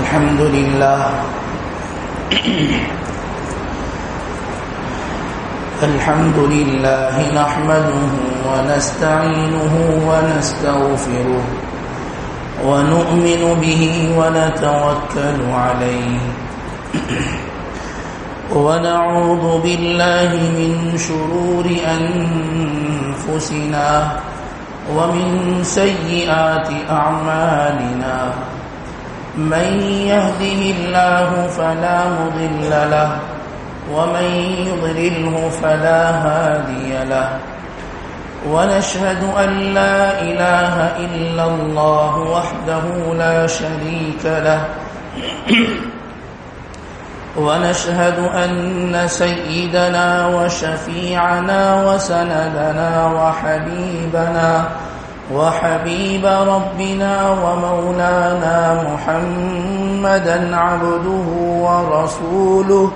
الحمد لله نحمده ونستعينه ونستغفره ونؤمن به ونتوكل عليه ونعوذ بالله من شرور أنفسنا ومن سيئات أعمالنا من يهده الله فلا مضل له ومن يضلله فلا هادي له ونشهد أن لا إله إلا الله وحده لا شريك له ونشهد أن سيدنا وشفيعنا وسندنا وحبيب ربنا ومولانا محمدا عبده ورسوله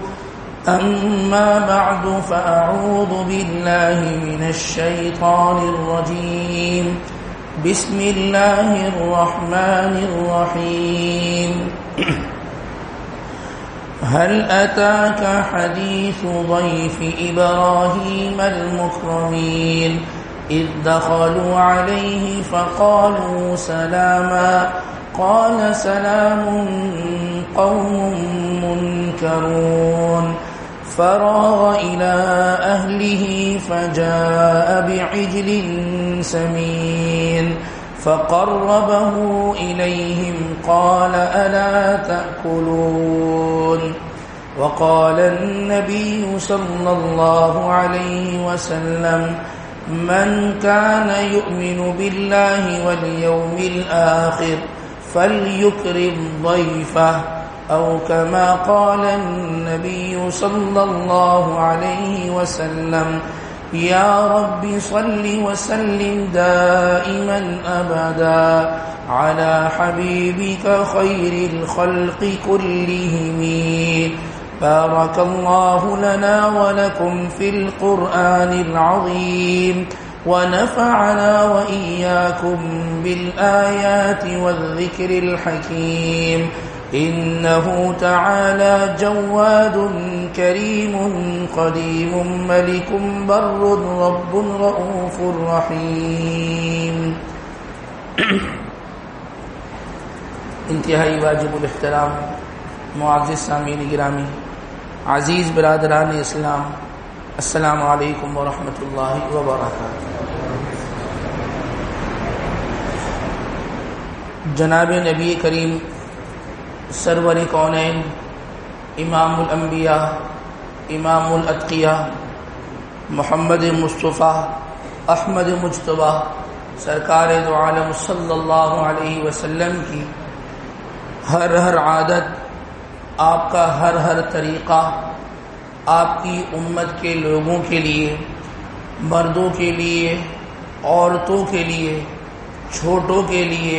أما بعد فأعوذ بالله من الشيطان الرجيم بسم الله الرحمن الرحيم هل أتاك حديث ضيف إبراهيم المكرمين إذ دخلوا عليه فقالوا سلاما قال سلام قوم منكرون فراغ إلى أهله فجاء بعجل سمين فقربه إليهم قال ألا تأكلون وقال النبي صلى الله عليه وسلم من كان يؤمن بالله واليوم الآخر فليكرم ضيفه أو كما قال النبي صلى الله عليه وسلم يا رب صل وسلم دائما أبدا على حبيبك خير الخلق كلهم بارك الله لنا ولكم في القرآن العظيم ونفعنا وإياكم بالآيات والذكر الحكيم إنه تعالى جواد كريم قديم ملك بر رب رؤوف رحيم انتہائی واجب الاحترام معزز سامعین گرامی، عزیز برادران اسلام، السلام علیکم ورحمۃ اللہ وبرکاتہ۔ جناب نبی کریم سرور کونین، امام الانبیاء، امام الاتقیاء، محمد مصطفیٰ احمد مجتبیٰ سرکار دو عالم صلی اللہ علیہ وسلم کی ہر عادت، آپ کا ہر طریقہ، آپ کی امت کے لوگوں کے لیے، مردوں کے لیے، عورتوں کے لیے، چھوٹوں کے لیے،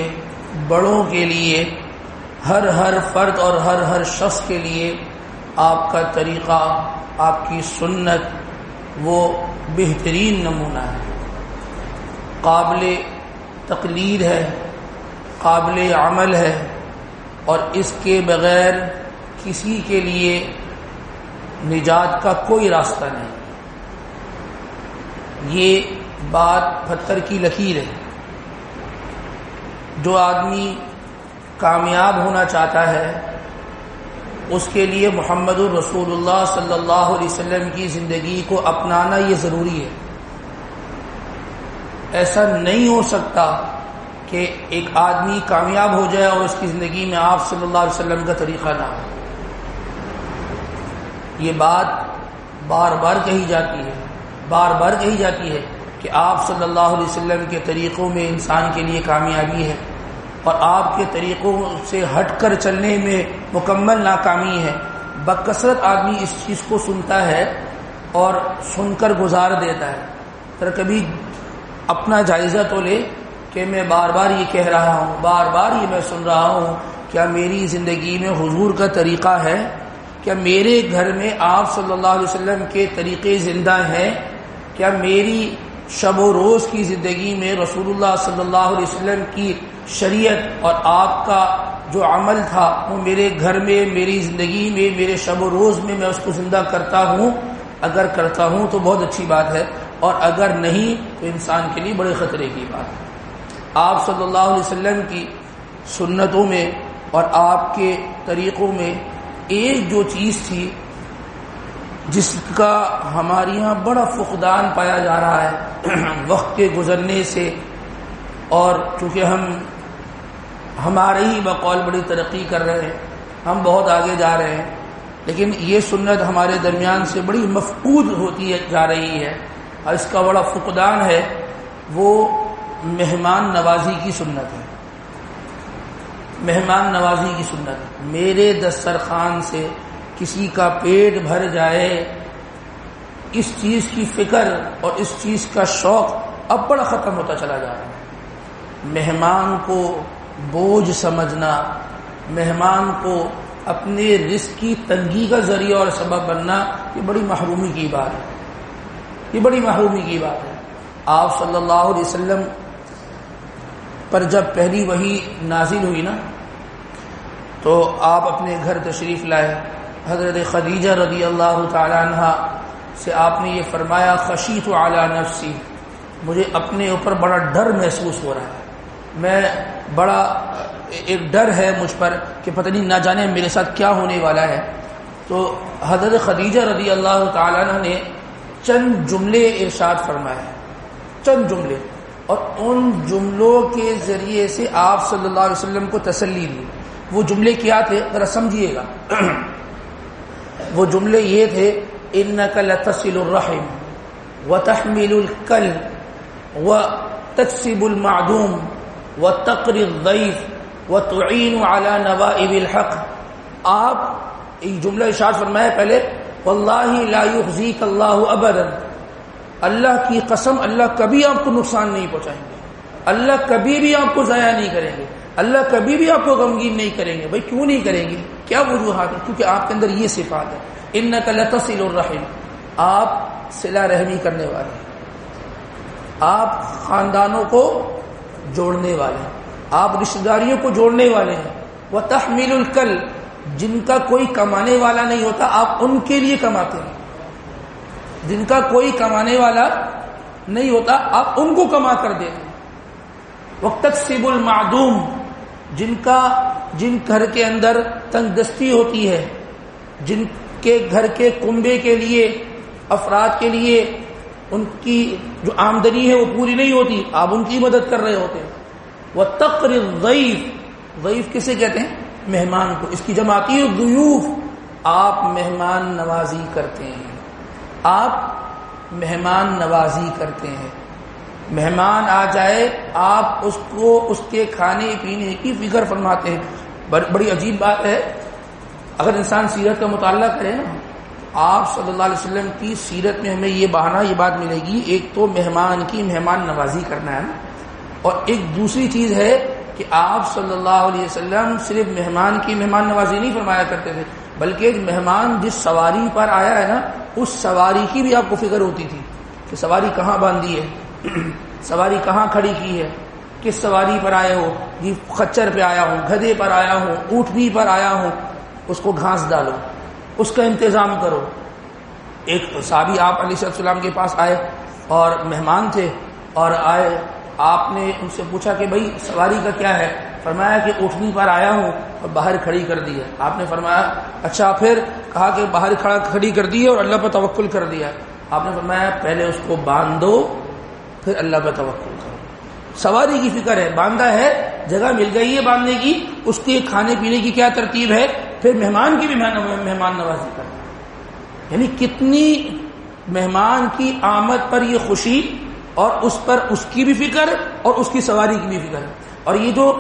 بڑوں کے لیے، ہر فرد اور ہر شخص کے لیے آپ کا طریقہ، آپ کی سنت وہ بہترین نمونہ ہے، قابل تقلید ہے، قابل عمل ہے، اور اس کے بغیر کسی کے لیے نجات کا کوئی راستہ نہیں۔ یہ بات پتھر کی لکیر ہے۔ جو آدمی کامیاب ہونا چاہتا ہے اس کے لیے محمد الرسول اللہ صلی اللہ علیہ وسلم کی زندگی کو اپنانا یہ ضروری ہے۔ ایسا نہیں ہو سکتا کہ ایک آدمی کامیاب ہو جائے اور اس کی زندگی میں آپ صلی اللہ علیہ وسلم کا طریقہ نہ ہو۔ یہ بات بار بار کہی جاتی ہے کہ آپ صلی اللہ علیہ وسلم کے طریقوں میں انسان کے لیے کامیابی ہے، اور آپ کے طریقوں سے ہٹ کر چلنے میں مکمل ناکامی ہے۔ بکثرت آدمی اس چیز کو سنتا ہے اور سن کر گزار دیتا ہے۔ پر کبھی اپنا جائزہ تو لے کہ میں بار بار یہ کہہ رہا ہوں، بار بار یہ میں سن رہا ہوں، کیا میری زندگی میں حضور کا طریقہ ہے؟ کیا میرے گھر میں آپ صلی اللہ علیہ وسلم کے طریقے زندہ ہیں؟ کیا میری شب و روز کی زندگی میں رسول اللہ صلی اللہ علیہ وسلم کی شریعت اور آپ کا جو عمل تھا وہ میرے گھر میں، میری زندگی میں، میرے شب و روز میں اس کو زندہ کرتا ہوں. اگر کرتا ہوں تو بہت اچھی بات ہے، اور اگر نہیں تو انسان کے لیے بڑے خطرے کی بات ہے. آپ صلی اللہ علیہ وسلم کی سنتوں میں اور آپ کے طریقوں میں ایک جو چیز تھی جس کا ہمارے یہاں بڑا فقدان پایا جا رہا ہے وقت کے گزرنے سے، اور چونکہ ہمارے ہی بقول بڑی ترقی کر رہے ہیں، ہم بہت آگے جا رہے ہیں، لیکن یہ سنت ہمارے درمیان سے بڑی مفقود ہوتی جا رہی ہے، اور اس کا بڑا فقدان ہے. وہ مہمان نوازی کی سنت ہے. مہمان نوازی کی سنت. میرے دسترخوان سے کسی کا پیٹ بھر جائے، اس چیز کی فکر اور اس چیز کا شوق اب بڑا ختم ہوتا چلا جا رہا ہے. مہمان کو بوجھ سمجھنا، مہمان کو اپنے رزق کی تنگی کا ذریعہ اور سبب بننا، یہ بڑی محرومی کی بات ہے. یہ بڑی محرومی کی بات ہے. آپ صلی اللہ علیہ وسلم پر جب پہلی وحی نازل ہوئی نا، تو آپ اپنے گھر تشریف لائے. حضرت خدیجہ رضی اللہ تعالی عنہ سے آپ نے یہ فرمایا، خشیت علی نفسی، مجھے اپنے اوپر بڑا ڈر محسوس ہو رہا ہے. میں بڑا ایک ڈر ہے مجھ پر کہ پتہ نہیں نہ جانے میرے ساتھ کیا ہونے والا ہے. تو حضرت خدیجہ رضی اللہ تعالی عنہ نے چند جملے ارشاد فرمائے، چند جملے، اور ان جملوں کے ذریعے سے آپ صلی اللہ علیہ وسلم کو تسلی دی. وہ جملے کیا تھے ذرا سمجھیے گا. وہ جملے یہ تھے، انک لتصل الرحم وتحمل الکل وتکسب المعدوم وتقری الضیف وتعین علی نوائب الحق. آپ ایک جملہ ارشاد فرمایا پہلے، واللہ لا یخزیک اللہ ابدا، اللہ کی قسم اللہ کبھی آپ کو نقصان نہیں پہنچائیں گے، اللہ کبھی بھی آپ کو ضائع نہیں کریں گے، اللہ کبھی بھی آپ کو غمگین نہیں کریں گے. بھائی کیوں نہیں کریں گے؟ کیا وجوہات ہیں؟ کیونکہ آپ کے اندر یہ صفات ہے. انک لتصل الرحم، آپ صلہ رحمی کرنے والے ہیں، آپ خاندانوں کو جوڑنے والے ہیں، آپ رشتہ داریوں کو جوڑنے والے ہیں. وتحمل الکل، جن کا کوئی کمانے والا نہیں ہوتا آپ ان کے لیے کماتے ہیں، جن کا کوئی کمانے والا نہیں ہوتا آپ ان کو کما کر دیں. وتکسب المعدوم، جن گھر کے اندر تنگ دستی ہوتی ہے، جن کے گھر کے کنبے کے لیے، افراد کے لیے ان کی جو آمدنی ہے وہ پوری نہیں ہوتی، آپ ان کی مدد کر رہے ہوتے ہیں. وتقری الضیف، ضیف کسے کہتے ہیں؟ مہمان کو. اس کی جمع آتی ہے ضیوف. آپ مہمان نوازی کرتے ہیں، آپ مہمان نوازی کرتے ہیں. مہمان آ جائے آپ اس کو اس کے کھانے پینے کی فکر فرماتے ہیں. بڑی عجیب بات ہے، اگر انسان سیرت کا مطالعہ کرے نا، آپ صلی اللہ علیہ وسلم کی سیرت میں ہمیں یہ بات ملے گی. ایک تو مہمان کی مہمان نوازی کرنا ہے، اور ایک دوسری چیز ہے کہ آپ صلی اللہ علیہ وسلم صرف مہمان کی مہمان نوازی نہیں فرمایا کرتے تھے، بلکہ مہمان جس سواری پر آیا ہے نا، اس سواری کی بھی آپ کو فکر ہوتی تھی کہ سواری کہاں باندھی ہے، سواری کہاں کھڑی کی ہے، کس سواری پر آئے ہو. جی خچر پہ آیا ہوں، گدھے پر آیا ہوں، اونٹنی پر آیا ہوں، اس کو گھاس ڈالو، اس کا انتظام کرو. ایک صحابی آپ علیہ السلام کے پاس آئے اور مہمان تھے، اور آئے، آپ نے ان سے پوچھا کہ بھائی سواری کا کیا ہے؟ فرمایا کہ اونٹنی پر آیا ہوں اور باہر کھڑی کر دی ہے. آپ نے فرمایا اچھا، پھر کہا کہ باہر کھڑی کر دی ہے اور اللہ پر توکل کر دیا. آپ نے فرمایا پہلے اس کو باندھ دو پھر اللہ پر توکل کرو. سواری کی فکر ہے، باندھا ہے، جگہ مل گئی ہے باندھنے کی، اس کے کھانے پینے کی کیا ترتیب ہے، پھر مہمان کی بھی مہمان نوازی کرنا. یعنی کتنی مہمان کی آمد پر یہ خوشی، اور اس پر اس کی بھی فکر اور اس کی سواری کی بھی فکر ہے. اور یہ جو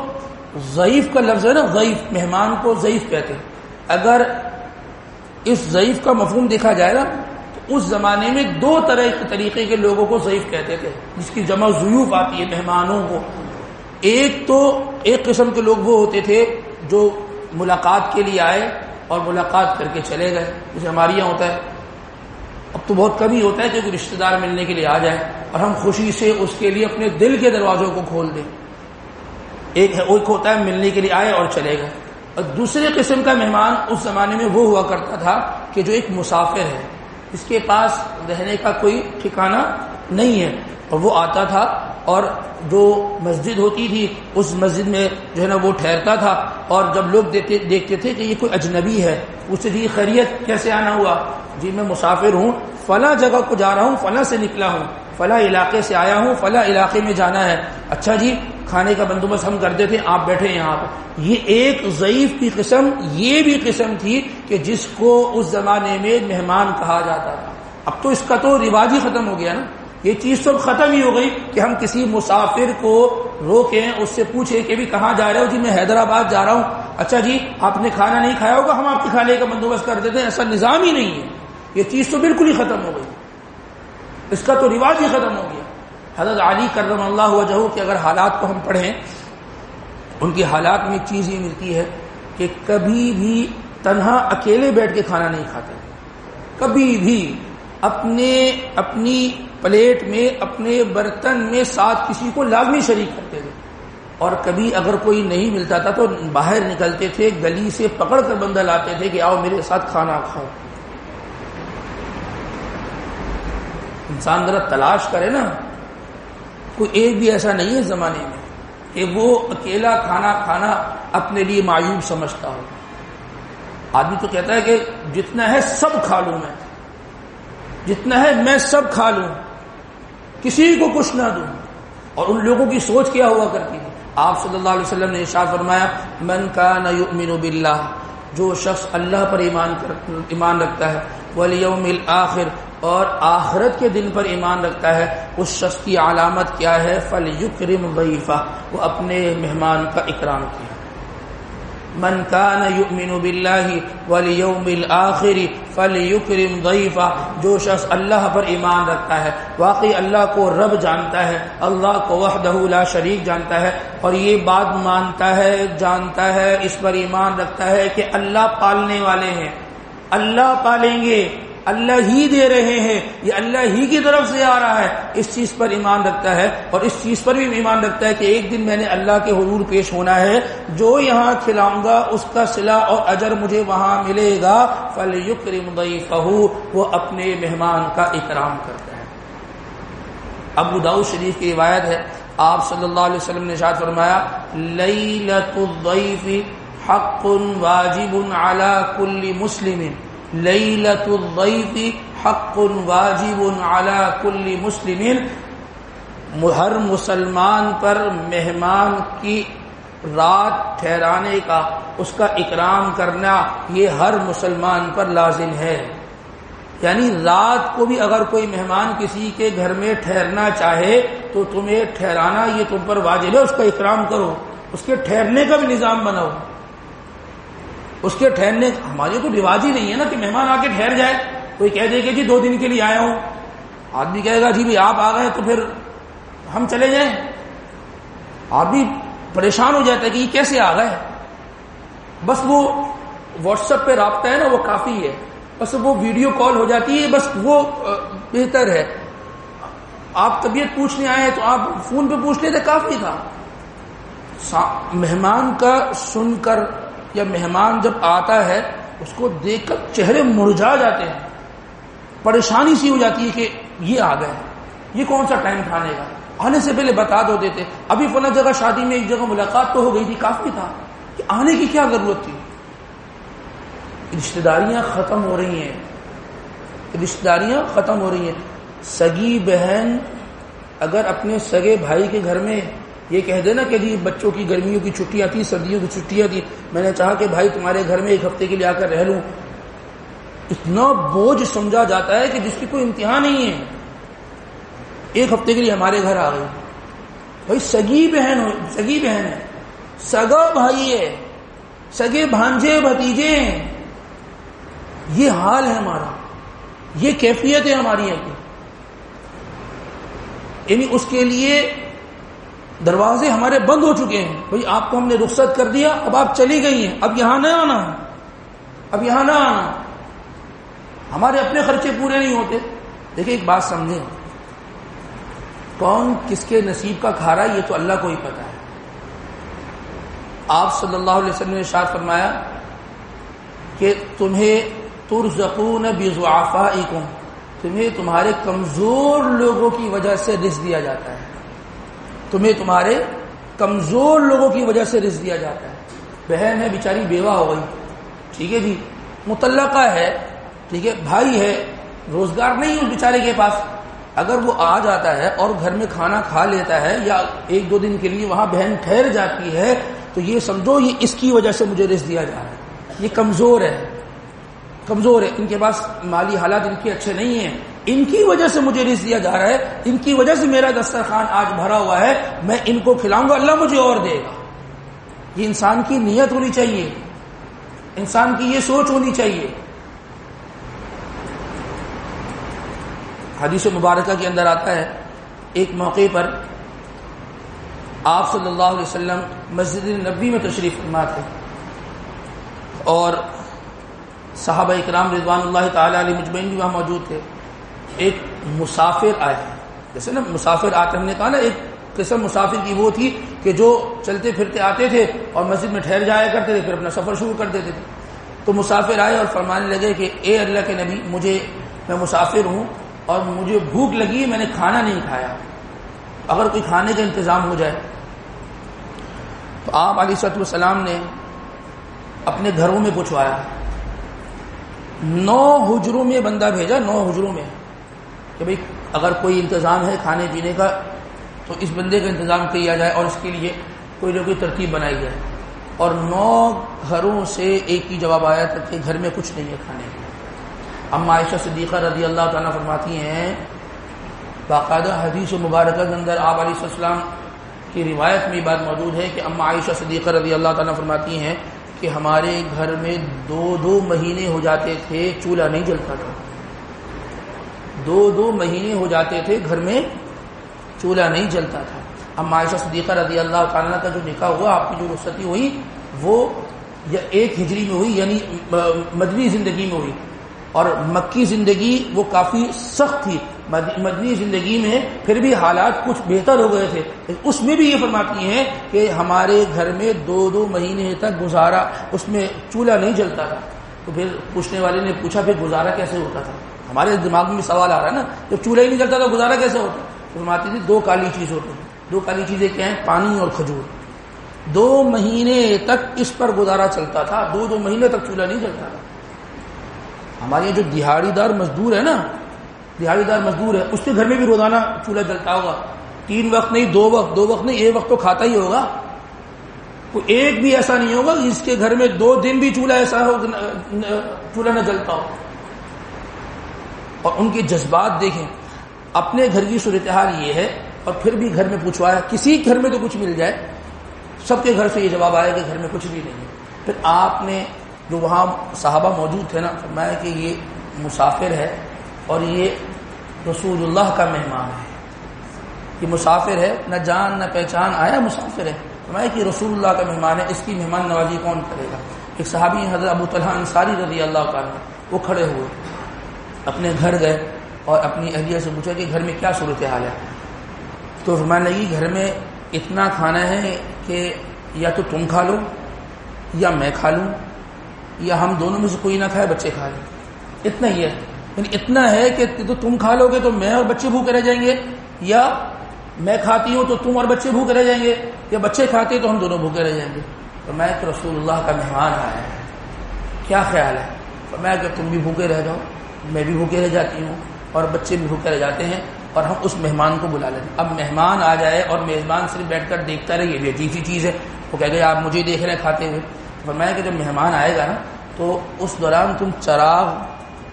ضعیف کا لفظ ہے نا، ضعیف، مہمان کو ضعیف کہتے ہیں. اگر اس ضعیف کا مفہوم دیکھا جائے نا، تو اس زمانے میں دو طرح کے طریقے کے لوگوں کو ضعیف کہتے تھے، جس کی جمع ضیوف آتی ہے مہمانوں کو. ایک قسم کے لوگ وہ ہوتے تھے جو ملاقات کے لیے آئے اور ملاقات کر کے چلے گئے، جیسے ہمارے یہاں ہوتا ہے. اب تو بہت کم ہی ہوتا ہے کہ کوئی رشتہ دار ملنے کے لیے آ جائے اور ہم خوشی سے اس کے لیے اپنے دل کے دروازوں کو کھول دیں. ایک ہوتا ہے ملنے کے لیے آئے اور چلے گئے. اور دوسرے قسم کا مہمان اس زمانے میں وہ ہوا کرتا تھا کہ جو ایک مسافر ہے، اس کے پاس رہنے کا کوئی ٹھکانہ نہیں ہے، اور وہ آتا تھا اور جو مسجد ہوتی تھی اس مسجد میں جو ہے نا وہ ٹھہرتا تھا، اور جب لوگ دیکھتے تھے کہ یہ کوئی اجنبی ہے، اس سے جی خیریت کیسے آنا ہوا؟ جی میں مسافر ہوں، فلاں جگہ کو جا رہا ہوں، فلاں سے نکلا ہوں، فلاں علاقے سے آیا ہوں، فلاں علاقے میں جانا ہے، اچھا جی کھانے کا بندوبست ہم کر دیتے، آپ بیٹھے یہاں پر۔ یہ ایک ضعیف کی قسم یہ بھی قسم تھی کہ جس کو اس زمانے میں مہمان کہا جاتا تھا۔ اب تو اس کا تو رواج ہی ختم ہو گیا نا، یہ چیز تو ختم ہی ہو گئی کہ ہم کسی مسافر کو روکیں، اس سے پوچھیں کہ بھی کہاں جا رہے ہو؟ جی میں حیدرآباد جا رہا ہوں، اچھا جی آپ نے کھانا نہیں کھایا ہوگا، ہم آپ کے کھانے کا بندوبست کر دیتے ہیں۔ ایسا نظام ہی نہیں ہے، یہ چیز تو بالکل ہی ختم ہو گئی، اس کا تو رواج ہی ختم ہو گیا۔ حضرت علی کرم اللہ وجہہ کے اگر حالات کو ہم پڑھیں، ان کی حالات میں ایک چیز یہ ملتی ہے کہ کبھی بھی تنہا اکیلے بیٹھ کے کھانا نہیں کھاتے، کبھی بھی اپنی پلیٹ میں اپنے برتن میں ساتھ کسی کو لازمی شریک کرتے تھے، اور کبھی اگر کوئی نہیں ملتا تھا تو باہر نکلتے تھے، گلی سے پکڑ کر بندہ لاتے تھے کہ آؤ میرے ساتھ کھانا کھاؤ۔ انسان ذرا تلاش کرے نا، کوئی ایک بھی ایسا نہیں ہے زمانے میں کہ وہ اکیلا کھانا کھانا اپنے لیے معیوب سمجھتا ہو۔ آدمی تو کہتا ہے کہ جتنا ہے سب کھا لوں، میں جتنا ہے میں سب کھا لوں، کسی کو کچھ نہ دوں۔ اور ان لوگوں کی سوچ کیا ہوا کرتی ہے؟ آپ صلی اللہ علیہ وسلم نے ارشاد فرمایا من کان یؤمن باللہ، جو شخص اللہ پر ایمان رکھتا ہے، والیوم الآخر، اور آخرت کے دن پر ایمان رکھتا ہے، اس شخص کی علامت کیا ہے؟ فلیکرم ضیفہ، وہ اپنے مہمان کا اکرام کیا۔ من کان یؤمن باللہ والیوم الآخر فلیکرم ضیفہ، جو شخص اللہ پر ایمان رکھتا ہے، واقعی اللہ کو رب جانتا ہے، اللہ کو وحدہ لا شریک جانتا ہے، اور یہ بات مانتا ہے، جانتا ہے، اس پر ایمان رکھتا ہے کہ اللہ پالنے والے ہیں، اللہ پالیں گے، اللہ ہی دے رہے ہیں، یہ اللہ ہی کی طرف سے آ رہا ہے، اس چیز پر ایمان رکھتا ہے، اور اس چیز پر بھی ایمان رکھتا ہے کہ ایک دن میں نے اللہ کے حضور پیش ہونا ہے، جو یہاں کھلاؤں گا اس کا صلہ اور اجر مجھے وہاں ملے گا۔ فَلْيُكْرِمْ ضَيْفَهُ، وہ اپنے مہمان کا اکرام کرتا ہے۔ ابو داؤد شریف کی روایت ہے، آپ صلی اللہ علیہ وسلم نے ارشاد فرمایا لَيْلَةُ الضَّيْفِ حَقٌّ وَاجِبٌ عَلَى كُلِّ مُسْلِمٍ، لیلۃ الضیف حق واجب علی کل مسلم، ہر مسلمان پر مہمان کی رات ٹھہرانے کا، اس کا اکرام کرنا، یہ ہر مسلمان پر لازم ہے۔ یعنی رات کو بھی اگر کوئی مہمان کسی کے گھر میں ٹھہرنا چاہے تو تمہیں ٹھہرانا یہ تم پر واجب ہے، اس کا اکرام کرو، اس کے ٹھہرنے کا بھی نظام بناؤ، اس کے ٹھہرنے۔ ہماری تو رواج ہی نہیں ہے نا کہ مہمان آ کے ٹھہر جائے، کوئی کہہ دے کہ جی 2 دن کے لیے آیا ہوں، آدمی کہے گا جی بھی آپ آ گئے تو پھر ہم چلے جائیں، آدمی پریشان ہو جاتا ہے کہ یہ کیسے آ گئے۔ بس وہ واٹس ایپ پہ رابطہ ہے نا، وہ کافی ہے، بس وہ ویڈیو کال ہو جاتی ہے، بس وہ بہتر ہے۔ آپ طبیعت پوچھنے آئے تو آپ فون پہ پوچھ لیتے، کافی تھا۔ مہمان کا سن کر یا مہمان جب آتا ہے اس کو دیکھ کر چہرے مرجھا جاتے ہیں، پریشانی سی ہو جاتی ہے کہ یہ آ گئے، یہ کون سا ٹائم کھانے کا، آنے سے پہلے بتا دو دیتے، ابھی فلاں جگہ شادی میں ایک جگہ ملاقات تو ہو گئی تھی، کافی تھا، کہ آنے کی کیا ضرورت تھی۔ رشتہ داریاں ختم ہو رہی ہیں، رشتہ داریاں ختم ہو رہی ہیں۔ سگی بہن اگر اپنے سگے بھائی کے گھر میں یہ کہہ دینا کہ جی بچوں کی گرمیوں کی چھٹیاں تھی، سردیوں کی چھٹیاں تھی، میں نے چاہا کہ بھائی تمہارے گھر میں 1 ہفتے کے لیے آ کر رہ لوں، اتنا بوجھ سمجھا جاتا ہے کہ جس کی کوئی انتہا نہیں ہے۔ 1 ہفتے کے لیے ہمارے گھر آ گئی، بھائی سگی بہن ہے، سگا بھائی ہے، سگے بھانجے بھتیجے ہیں، یہ حال ہے ہمارا، یہ کیفیت ہے ہماری یہاں کی۔ یعنی اس کے لیے دروازے ہمارے بند ہو چکے ہیں، بھئی آپ کو ہم نے رخصت کر دیا، اب آپ چلی گئی ہیں، اب یہاں نہ آنا، اب یہاں نہ آنا، ہمارے اپنے خرچے پورے نہیں ہوتے۔ دیکھیں ایک بات سمجھیں، کون کس کے نصیب کا کھا رہا ہے یہ تو اللہ کو ہی پتا ہے، آپ صلی اللہ علیہ وسلم نے ارشاد فرمایا کہ تمہیں ترزقون بضعفائکم، تمہیں تمہارے کمزور لوگوں کی وجہ سے رزق دیا جاتا ہے، تمہیں تمہارے کمزور لوگوں کی وجہ سے رزق دیا جاتا ہے۔ بہن ہے بیچاری بیوہ ہو گئی، ٹھیک ہے جی، مطلقہ ہے، ٹھیک ہے، بھائی ہے، روزگار نہیں ہے اس بیچارے کے پاس، اگر وہ آ جاتا ہے اور گھر میں کھانا کھا لیتا ہے یا ایک دو دن کے لیے وہاں بہن ٹھہر جاتی ہے تو یہ سمجھو یہ اس کی وجہ سے مجھے رزق دیا جا رہا ہے، یہ کمزور ہے، کمزور ہے، ان کے پاس مالی حالات ان کے اچھے نہیں ہیں، ان کی وجہ سے مجھے رزق دیا جا رہا ہے، ان کی وجہ سے میرا دسترخوان آج بھرا ہوا ہے، میں ان کو کھلاؤں گا، اللہ مجھے اور دے گا۔ یہ انسان کی نیت ہونی چاہیے، انسان کی یہ سوچ ہونی چاہیے۔ حدیث مبارکہ کے اندر آتا ہے ایک موقع پر آپ صلی اللہ علیہ وسلم مسجد نبوی میں تشریف فرما تھے اور صحابہ اکرام رضوان اللہ تعالی علیہ مجمعین بھی وہاں موجود تھے۔ ایک مسافر آئے، جیسے نا مسافر آتے، ہم نے کہا نا ایک قسم مسافر کی وہ تھی کہ جو چلتے پھرتے آتے تھے اور مسجد میں ٹھہر جایا کرتے تھے، پھر اپنا سفر شروع کر دیتے تھے۔ تو مسافر آئے اور فرمانے لگے کہ اے اللہ کے نبی، میں مسافر ہوں اور مجھے بھوک لگی، میں نے کھانا نہیں کھایا، اگر کوئی کھانے کا انتظام ہو جائے۔ تو آپ علیہ الصلوۃ والسلام نے اپنے گھروں میں پوچھوایا، 9 حجروں میں بندہ بھیجا، 9 حجروں میں، کہ بھئی اگر کوئی انتظام ہے کھانے پینے کا تو اس بندے کا انتظام کیا جائے اور اس کے لیے کوئی نہ کوئی ترتیب بنائی جائے۔ اور 9 گھروں سے ایک ہی جواب آیا تھا کہ گھر میں کچھ نہیں ہے کھانے کے۔ اما عائشہ صدیقہ رضی اللہ تعالیٰ فرماتی ہیں، باقاعدہ حدیث مبارکہ کے اندر آپ علیہ السلام کی روایت میں یہ بات موجود ہے کہ اما عائشہ صدیقہ رضی اللہ تعالیٰ فرماتی ہیں کہ ہمارے گھر میں 2 مہینے ہو جاتے تھے چولہا نہیں جلتا تھا، 2 مہینے ہو جاتے تھے گھر میں چولہا نہیں جلتا تھا۔ اما عائشہ صدیقہ رضی اللہ تعالیٰ کا جو نکاح ہوا، آپ کی جو رخصتی ہوئی، وہ یا 1 ہجری میں ہوئی، یعنی مدنی زندگی میں ہوئی، اور مکی زندگی وہ کافی سخت تھی۔ مدنی زندگی میں پھر بھی حالات کچھ بہتر ہو گئے تھے، اس میں بھی یہ فرماتی ہیں کہ ہمارے گھر میں 2 مہینے تک گزارا، اس میں چولہا نہیں جلتا تھا۔ تو پھر پوچھنے والے نے پوچھا پھر گزارا کیسے ہوتا تھا؟ ہمارے دماغ میں سوال آ رہا ہے نا، جب چولہا ہی نہیں جلتا تو گزارا کیسے ہوتا؟ فرماتی تھی 2 کالی چیز ہوتی ہیں، 2 کالی چیزیں کیا ہیں؟ پانی اور کھجور۔ 2 مہینے تک اس پر گزارا چلتا تھا، 2 مہینے تک چولہا نہیں جلتا تھا۔ ہمارے یہاں جو دیہڑی دار مزدور ہے نا، دیہڑی دار مزدور ہے، اس کے گھر میں بھی روزانہ چولہا جلتا ہوگا، 3 وقت نہیں 2 وقت، 2 وقت نہیں 1 وقت تو کھاتا ہی ہوگا۔ کوئی ایک بھی ایسا نہیں ہوگا جس کے گھر میں 2 دن بھی چولہا ایسا ہو، چولہا نہ جلتا ہو۔ اور ان کے جذبات دیکھیں، اپنے گھر کی صورتحال یہ ہے، اور پھر بھی گھر میں پوچھوایا، کسی گھر میں تو کچھ مل جائے، سب کے گھر سے یہ جواب آیا کہ گھر میں کچھ بھی نہیں ہے۔ پھر آپ نے جو وہاں صحابہ موجود تھے نا، فرمایا کہ یہ مسافر ہے اور یہ رسول اللہ کا مہمان ہے، یہ مسافر ہے، نہ جان نہ پہچان آیا، مسافر ہے، فرمایا کہ رسول اللہ کا مہمان ہے، اس کی مہمان نوازی کون کرے گا؟ ایک صحابی حضرت ابو طلحہ انصاری رضی اللہ تعالیٰ، وہ کھڑے ہوئے، اپنے گھر گئے اور اپنی اہلیہ سے پوچھا کہ گھر میں کیا صورتحال ہے؟ تو فرمانے لگی گھر میں اتنا کھانا ہے کہ یا تو تم کھا لو یا میں کھا لوں، یا ہم دونوں میں سے کوئی نہ کھائے، بچے کھا لیں، اتنا ہی ہے، یعنی اتنا ہے کہ تو تم کھا لو گے تو میں اور بچے بھوکے رہ جائیں گے، یا میں کھاتی ہوں تو تم اور بچے بھوکے رہ جائیں گے، یا بچے کھاتے تو ہم دونوں بھوکے رہ جائیں گے۔ تو میں کہ رسول اللہ کا مہمان آیا ہے، کیا خیال ہے؟ تو میں کہ تم بھی بھوکے رہ جاؤ، میں بھی بھوکے رہ جاتی ہوں اور بچے بھی بھوکے رہ جاتے ہیں، اور ہم اس مہمان کو بلا لیں۔ اب مہمان آ جائے اور میزبان صرف بیٹھ کر دیکھتا رہے، یہ بھی عجیب سی چیز ہے، وہ کہہ گئے آپ مجھے دیکھ رہے ہیں کھاتے ہوئے۔ فرمایا کہ جب مہمان آئے گا نا تو اس دوران تم چراغ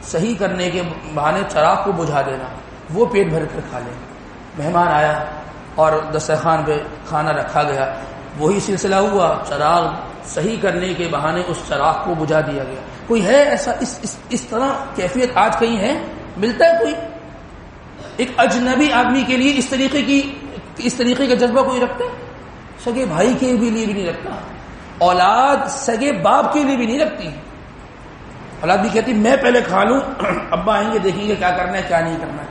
صحیح کرنے کے بہانے چراغ کو بجھا دینا، وہ پیٹ بھر کر کھا لیں۔ مہمان آیا اور دسترخوان پہ کھانا رکھا گیا، وہی سلسلہ ہوا، چراغ صحیح کرنے کے بہانے اس چراغ کو بجھا دیا گیا۔ کوئی ہے ایسا اس طرح کیفیت آج کہیں ہے؟ ملتا ہے کوئی؟ ایک اجنبی آدمی کے لیے اس طریقے کا جذبہ کوئی رکھتا ہے؟ سگے بھائی کے لیے بھی نہیں رکھتا، اولاد سگے باپ کے لیے بھی نہیں رکھتی۔ اولاد بھی کہتی میں پہلے کھا لوں، ابا آئیں گے دیکھیں گے کیا کرنا ہے کیا نہیں کرنا ہے۔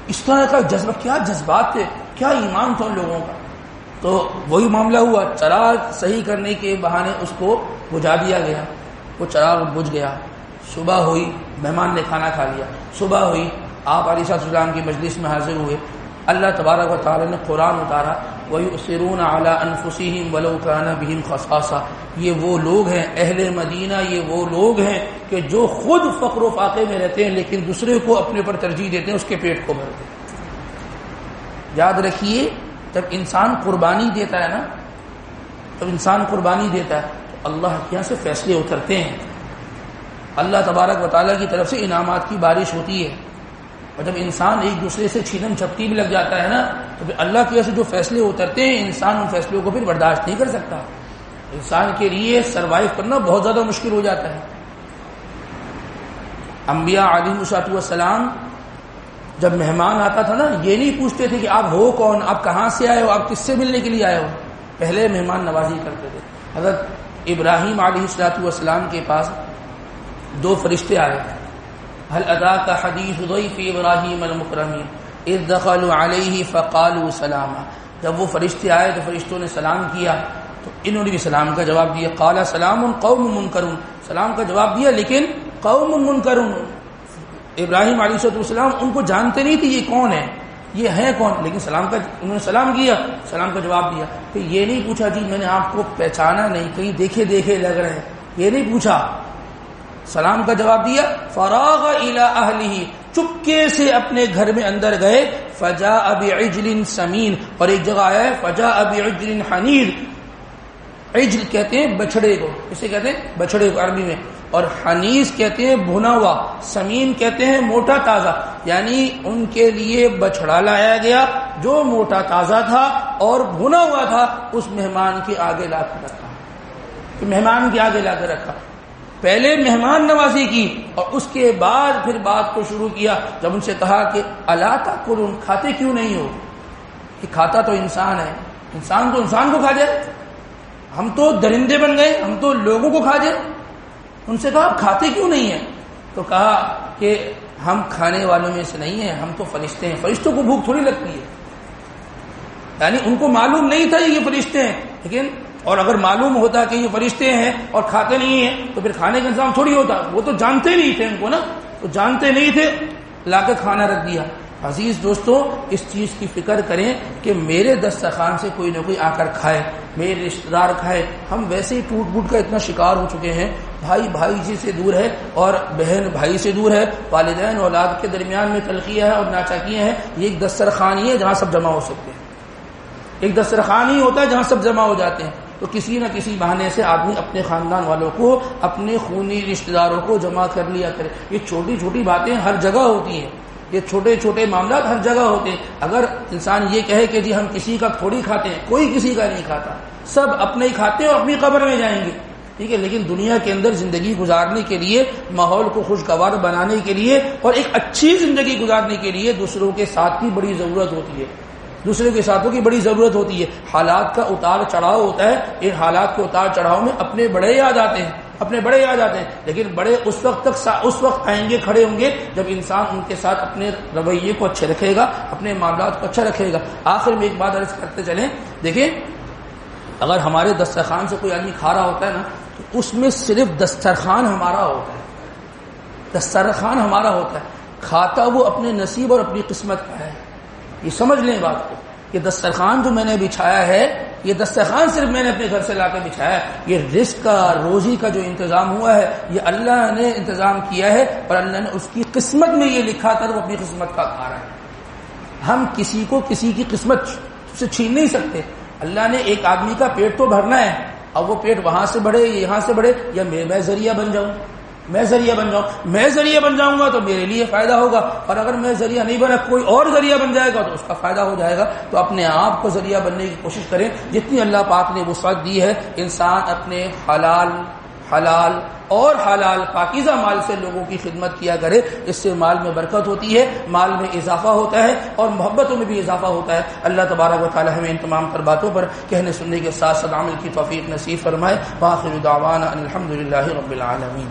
اس طرح کا جذبہ، کیا جذبات تھے، کیا ایمان تھا ان لوگوں کا۔ تو وہی معاملہ ہوا، چراغ صحیح کرنے کے بہانے اس کو بجھا دیا گیا، وہ چراغ بجھ گیا۔ صبح ہوئی، مہمان نے کھانا کھا لیا، صبح ہوئی، آپ علیہ السلام کی مجلس میں حاضر ہوئے، اللہ تبارک و تعالی نے قرآن اتارا، وَيُؤْثِرُونَ عَلَىٰ أَنفُسِهِمْ وَلَوْ كَانَ بِهِمْ خَصَاصَةٌ، یہ وہ لوگ ہیں اہل مدینہ، یہ وہ لوگ ہیں کہ جو خود فقر و فاقے میں رہتے ہیں لیکن دوسرے کو اپنے پر ترجیح دیتے ہیں، اس کے پیٹ کو بھرتے ہیں۔ یاد رکھیے جب انسان قربانی دیتا ہے نا، جب انسان قربانی دیتا ہے تو اللہ کے یہاں سے فیصلے اترتے ہیں، اللہ تبارک و تعالیٰ کی طرف سے انعامات کی بارش ہوتی ہے، اور جب انسان ایک دوسرے سے چھینم چھپٹی بھی لگ جاتا ہے نا تو پھر اللہ کی وجہ سے جو فیصلے اترتے ہیں انسان ان فیصلوں کو پھر برداشت نہیں کر سکتا، انسان کے لیے سروائیو کرنا بہت زیادہ مشکل ہو جاتا ہے۔ انبیاء علیہ السلام جب مہمان آتا تھا نا، یہ نہیں پوچھتے تھے کہ آپ ہو کون، آپ کہاں سے آئے ہو، آپ کس سے ملنے کے لیے آئے ہو، پہلے مہمان نوازی کرتے تھے۔ حضرت ابراہیم علیہ السلام کے پاس دو فرشتے آئے، هل اتاك حدیث ضیف ابراہیم المکرمین اذ دخلوا علیہ فقالوا سلاما، جب وہ فرشتے آئے تو فرشتوں نے سلام کیا تو انہوں نے بھی سلام کا جواب دیا، قال سلام قوم منکرون، سلام کا جواب دیا لیکن قوم منکرون۔ ابراہیم علیہ السلام ان کو جانتے نہیں تھے یہ کون ہے، یہ ہے کون، لیکن سلام کا انہوں نے سلام کیا، سلام کا جواب دیا، کہ یہ نہیں پوچھا جی میں نے آپ کو پہچانا نہیں، کہیں دیکھے دیکھے لگ رہے ہیں، یہ نہیں پوچھا، سلام کا جواب دیا۔ فراغ الی اہلہ، چپکے سے اپنے گھر میں اندر گئے، فجاء بعجل سمین، اور ایک جگہ آیا ہے فجاء بعجل حنیذ، عجل کہتے ہیں بچڑے کو، اسے کہتے ہیں بچڑے کو عربی میں، اور حنیذ کہتے ہیں بھنا ہوا، سمین کہتے ہیں موٹا تازہ، یعنی ان کے لیے بچڑا لایا گیا جو موٹا تازہ تھا اور بھنا ہوا تھا، اس مہمان کے آگے لا کر رکھا، مہمان کے آگے لا کر رکھا، پہلے مہمان نوازی کی اور اس کے بعد پھر بات کو شروع کیا، جب ان سے کہا کہ الا تاکلون، کھاتے کیوں نہیں ہو، کہ کھاتا تو انسان ہے، انسان تو انسان کو کھا جائے، ہم تو درندے بن گئے، ہم تو لوگوں کو کھا جائے، ان سے کہا آپ کھاتے کیوں نہیں ہیں، تو کہا کہ ہم کھانے والوں میں سے نہیں ہیں، ہم تو فرشتے ہیں، فرشتوں کو بھوک تھوڑی لگتی ہے، یعنی ان کو معلوم نہیں تھا یہ فرشتے ہیں، لیکن اور اگر معلوم ہوتا کہ یہ فرشتے ہیں اور کھاتے نہیں ہیں تو پھر کھانے کا انتظام تھوڑی ہوتا، وہ تو جانتے نہیں تھے ان کو نا، تو جانتے نہیں تھے، لا کے کھانا رکھ دیا۔ عزیز دوستو، اس چیز کی فکر کریں کہ میرے دسترخوان سے کوئی نہ کوئی آ کر کھائے، میرے رشتہ دار کھائے، ہم ویسے ہی ٹوٹ پوٹ کا اتنا شکار ہو چکے ہیں، بھائی بھائی جی سے دور ہے اور بہن بھائی سے دور ہے، والدین اولاد کے درمیان میں تلخیاں ہیں اور ناچاکیاں ہیں، یہ ایک دسترخوان ہی ہے جہاں سب جمع ہو سکتے ہیں، ایک دسترخوان ہی ہوتا ہے جہاں سب جمع ہو جاتے ہیں، تو کسی نہ کسی بہانے سے آدمی اپنے خاندان والوں کو، اپنے خونی رشتہ داروں کو جمع کر لیا کرے۔ یہ چھوٹی چھوٹی باتیں ہر جگہ ہوتی ہیں، یہ چھوٹے چھوٹے معاملات ہر جگہ ہوتے ہیں۔ اگر انسان یہ کہے کہ جی ہم کسی کا تھوڑی کھاتے ہیں، کوئی کسی کا نہیں کھاتا، سب اپنے ہی کھاتے ہیں اور اپنی قبر میں جائیں گے، ٹھیک ہے، لیکن دنیا کے اندر زندگی گزارنے کے لیے، ماحول کو خوشگوار بنانے کے لیے اور ایک اچھی زندگی گزارنے کے لیے دوسروں کے ساتھ کی بڑی ضرورت ہوتی ہے، دوسرے کے ساتھوں کی بڑی ضرورت ہوتی ہے۔ حالات کا اتار چڑھاؤ ہوتا ہے، ان حالات کے اتار چڑھاؤ میں اپنے بڑے یاد آتے ہیں، اپنے بڑے یاد آتے ہیں، لیکن بڑے اس وقت آئیں گے، کھڑے ہوں گے جب انسان ان کے ساتھ اپنے رویے کو اچھے رکھے گا، اپنے معاملات کو اچھا رکھے گا۔ آخر میں ایک بات عرض کرتے چلیں، دیکھیں اگر ہمارے دسترخوان سے کوئی آدمی کھا رہا ہوتا ہے نا تو اس میں صرف دسترخوان ہمارا ہوتا ہے، دسترخوان ہمارا ہوتا ہے، کھاتا وہ اپنے نصیب اور اپنی قسمت کا ہے۔ یہ سمجھ لیں بات کو، یہ دسترخوان جو میں نے بچھایا ہے، یہ دسترخوان صرف میں نے اپنے گھر سے لا کے بچھایا ہے، یہ رزق کا، روزی کا جو انتظام ہوا ہے یہ اللہ نے انتظام کیا ہے، اور اللہ نے اس کی قسمت میں یہ لکھا تھا، وہ اپنی قسمت کا کھا رہا ہے۔ ہم کسی کو کسی کی قسمت سے چھین نہیں سکتے۔ اللہ نے ایک آدمی کا پیٹ تو بھرنا ہے، اب وہ پیٹ وہاں سے بڑھے یہاں سے بڑھے، یا میں ذریعہ بن جاؤں، میں ذریعہ بن جاؤں گا تو میرے لیے فائدہ ہوگا، اور اگر میں ذریعہ نہیں بنا کوئی اور ذریعہ بن جائے گا تو اس کا فائدہ ہو جائے گا۔ تو اپنے آپ کو ذریعہ بننے کی کوشش کریں، جتنی اللہ پاک نے وسعت دی ہے، انسان اپنے حلال اور حلال پاکیزہ مال سے لوگوں کی خدمت کیا کرے، اس سے مال میں برکت ہوتی ہے، مال میں اضافہ ہوتا ہے اور محبتوں میں بھی اضافہ ہوتا ہے۔ اللہ تبارک و تعالی ہمیں ان تمام تر باتوں پر کہنے سننے کے ساتھ ساتھ عمل کی توفیق نصیب فرمائے۔ وآخر دعوانا ان الحمد للہ رب العالمین۔